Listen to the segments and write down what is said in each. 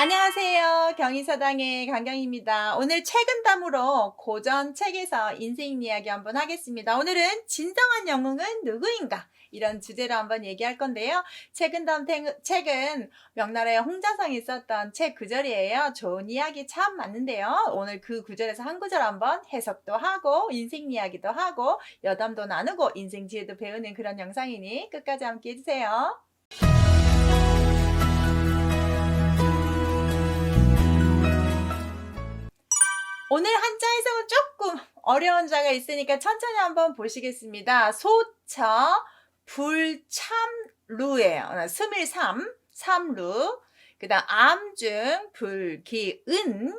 안녕하세요. 경희서당의 강경입니다. 오늘 책은담으로 고전 책에서 인생 이야기 한번 하겠습니다. 오늘은 진정한 영웅은 누구인가? 이런 주제로 한번 얘기할 건데요. 책은담 책은 명나라의 홍자성이 썼던 책 구절이에요. 좋은 이야기 참 많은데요. 오늘 그 구절에서 한 구절 한번 해석도 하고 인생 이야기도 하고 여담도 나누고 인생 지혜도 배우는 그런 영상이니 끝까지 함께 해주세요. 오늘 한자 해석은 조금 어려운 자가 있으니까 천천히 한번 보시겠습니다. 소처 불참루예요. 스밀삼, 삼루. 그 다음 암중 불기은,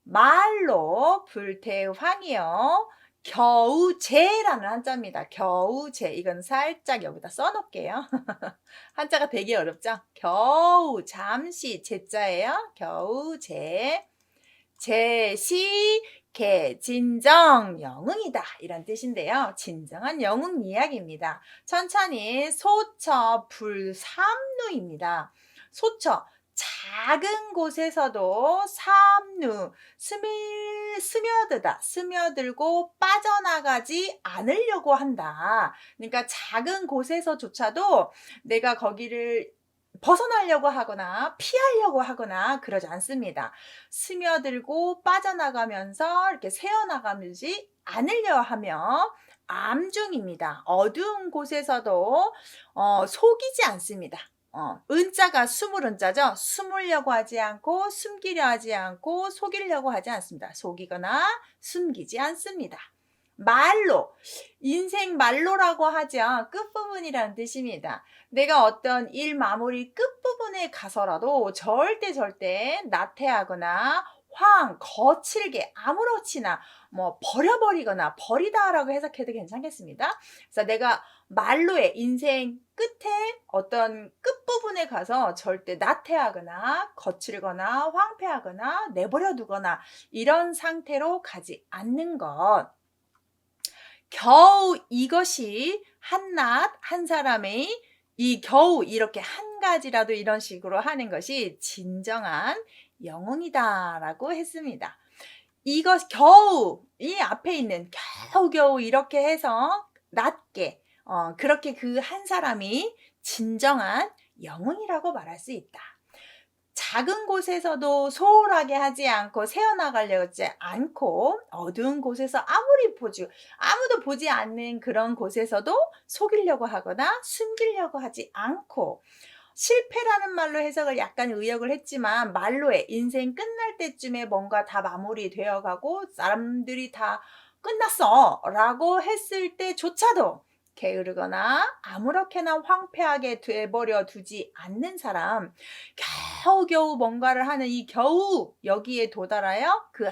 말로 불태황이요. 겨우제라는 한자입니다. 겨우제. 이건 살짝 여기다 써놓을게요. 한자가 되게 어렵죠? 겨우, 잠시, 제자예요. 겨우제. 제시, 개, 진정, 영웅이다. 이런 뜻인데요. 진정한 영웅 이야기입니다. 천천히 소처 불삼루입니다. 소처, 작은 곳에서도 삼루, 스며들다, 스며들고 빠져나가지 않으려고 한다. 그러니까 작은 곳에서조차도 내가 거기를 벗어나려고 하거나 피하려고 하거나 그러지 않습니다. 스며들고 빠져나가면서 이렇게 새어나가지 않으려 하며 암중입니다. 어두운 곳에서도 속이지 않습니다. 은자가 숨을 은자죠. 숨으려고 하지 않고 숨기려 하지 않고 속이려고 하지 않습니다. 속이거나 숨기지 않습니다. 말로, 인생 말로라고 하죠. 끝부분이라는 뜻입니다. 내가 어떤 일 마무리 끝부분에 가서라도 절대 나태하거나 거칠게 아무렇지나 버려버리거나 버리다라고 해석해도 괜찮겠습니다. 그래서 내가 말로의 인생 끝에 어떤 끝부분에 가서 절대 나태하거나 거칠거나 황폐하거나 내버려 두거나 이런 상태로 가지 않는 것. 겨우 이것이 한낱 한 사람의 이 겨우 이렇게 한 가지라도 이런 식으로 하는 것이 진정한 영웅이다라고 했습니다. 이것 겨우 이 앞에 있는 겨우 이렇게 해서 낮게 그렇게 그 한 사람이 진정한 영웅이라고 말할 수 있다. 작은 곳에서도 소홀하게 하지 않고 새어나가려고 하지 않고 어두운 곳에서 아무도 보지 않는 그런 곳에서도 속이려고 하거나 숨기려고 하지 않고 실패라는 말로 해석을 약간 의역을 했지만 말로의 인생 끝날 때쯤에 뭔가 다 마무리되어 가고 사람들이 다 끝났어 라고 했을 때조차도 게으르거나 아무렇게나 황폐하게 돼버려 두지 않는 사람, 겨우겨우 뭔가를 하는 이 겨우 여기에 도달하여 그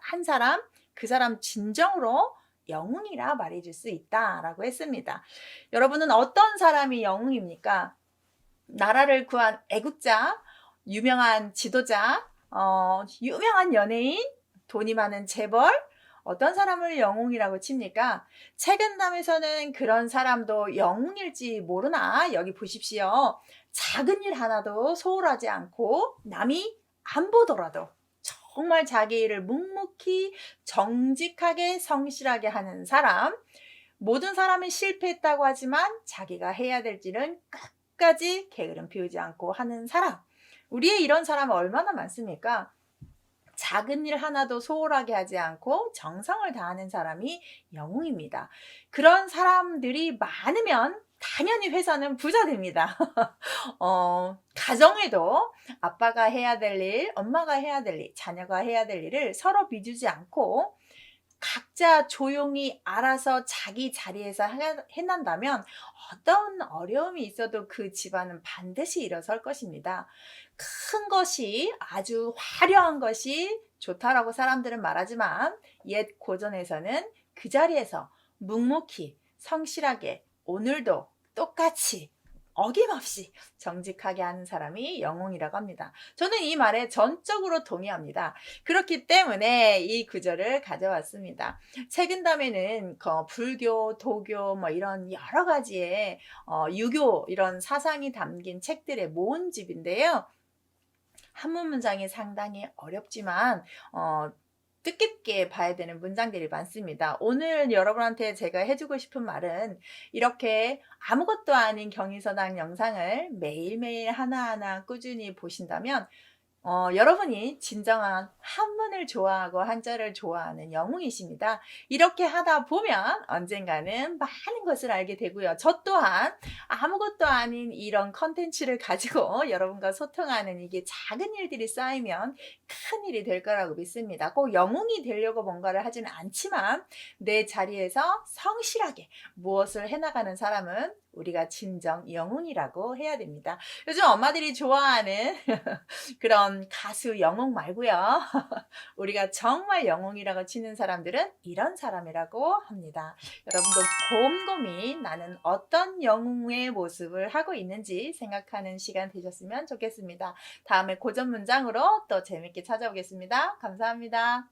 한 사람, 그 사람 진정으로 영웅이라 말해줄 수 있다라고 했습니다. 여러분은 어떤 사람이 영웅입니까? 나라를 구한 애국자, 유명한 지도자, 유명한 연예인, 돈이 많은 재벌, 어떤 사람을 영웅이라고 칩니까? 책은담에서는 그런 사람도 영웅일지 모르나 여기 보십시오. 작은 일 하나도 소홀하지 않고 남이 안 보더라도 정말 자기 일을 묵묵히 정직하게 성실하게 하는 사람. 모든 사람이 실패했다고 하지만 자기가 해야 될 일은 끝까지 게으름 피우지 않고 하는 사람. 우리의 이런 사람은 얼마나 많습니까? 작은 일 하나도 소홀하게 하지 않고 정성을 다하는 사람이 영웅입니다. 그런 사람들이 많으면 당연히 회사는 부자 됩니다. 가정에도 아빠가 해야 될 일, 엄마가 해야 될 일, 자녀가 해야 될 일을 서로 비주지 않고 각자 조용히 알아서 자기 자리에서 해낸다면 어떤 어려움이 있어도 그 집안은 반드시 일어설 것입니다. 큰 것이 아주 화려한 것이 좋다라고 사람들은 말하지만 옛 고전에서는 그 자리에서 묵묵히 성실하게 오늘도 똑같이 어김없이 정직하게 하는 사람이 영웅이라고 합니다. 저는 이 말에 전적으로 동의합니다. 그렇기 때문에 이 구절을 가져왔습니다. 책은담에는 불교, 도교 이런 여러 가지의 유교 이런 사상이 담긴 책들의 모음집인데요. 한문 문장이 상당히 어렵지만 뜻깊게 봐야 되는 문장들이 많습니다. 오늘 여러분한테 제가 해주고 싶은 말은 이렇게 아무것도 아닌 경위서당 영상을 매일매일 하나하나 꾸준히 보신다면 여러분이 진정한 한문을 좋아하고 한자를 좋아하는 영웅이십니다. 이렇게 하다 보면 언젠가는 많은 것을 알게 되고요. 저 또한 아무것도 아닌 이런 컨텐츠를 가지고 여러분과 소통하는 이게 작은 일들이 쌓이면 큰 일이 될 거라고 믿습니다. 꼭 영웅이 되려고 뭔가를 하지는 않지만 내 자리에서 성실하게 무엇을 해나가는 사람은 우리가 진정 영웅이라고 해야 됩니다. 요즘 엄마들이 좋아하는 그런 가수 영웅 말고요. 우리가 정말 영웅이라고 치는 사람들은 이런 사람이라고 합니다. 여러분도 곰곰이 나는 어떤 영웅의 모습을 하고 있는지 생각하는 시간 되셨으면 좋겠습니다. 다음에 고전 문장으로 또 재밌게 찾아오겠습니다. 감사합니다.